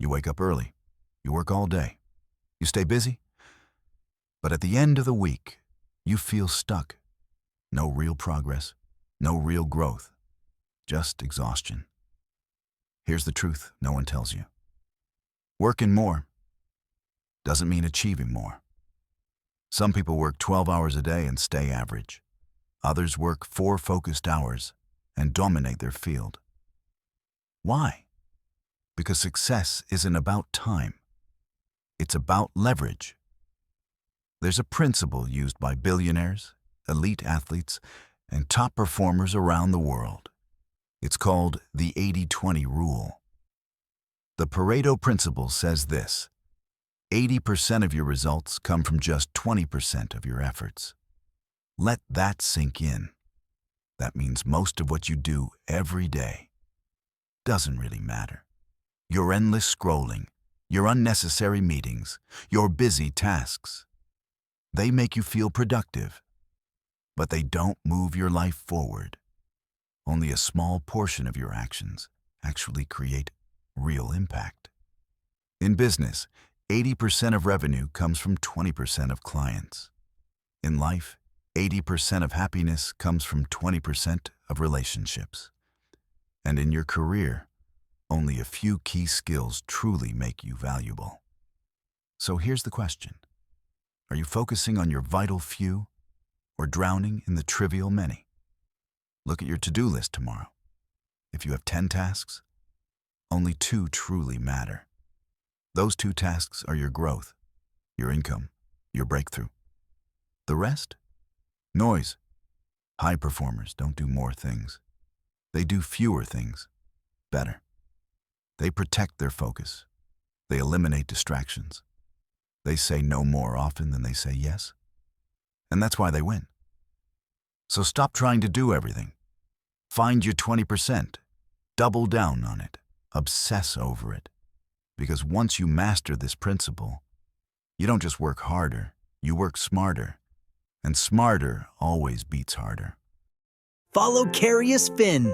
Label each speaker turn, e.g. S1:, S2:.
S1: You wake up early. You work all day. You stay busy. But at the end of the week, you feel stuck. No real progress, no real growth, just exhaustion. Here's the truth no one tells you. Working more doesn't mean achieving more. Some people work 12 hours a day and stay average. Others work 4 focused hours and dominate their field. Why? Because success isn't about time. It's about leverage. There's a principle used by billionaires, elite athletes, and top performers around the world. It's called the 80-20 rule. The Pareto Principle says this: 80% of your results come from just 20% of your efforts. Let that sink in. That means most of what you do every day doesn't really matter. Your endless scrolling, your unnecessary meetings, your busy tasks, they make you feel productive, but they don't move your life forward. Only a small portion of your actions actually create real impact. In business, 80% of revenue comes from 20% of clients. In life, 80% of happiness comes from 20% of relationships. And in your career, only a few key skills truly make you valuable. So here's the question. Are you focusing on your vital few or drowning in the trivial many? Look at your to-do list tomorrow. If you have 10 tasks, only 2 truly matter. Those 2 tasks are your growth, your income, your breakthrough. The rest? Noise. High performers don't do more things. They do fewer things better. They protect their focus. They eliminate distractions. They say no more often than they say yes. And that's why they win. So stop trying to do everything. Find your 20%. Double down on it. Obsess over it. Because once you master this principle, you don't just work harder, you work smarter. And smarter always beats harder.
S2: Follow Carious Finn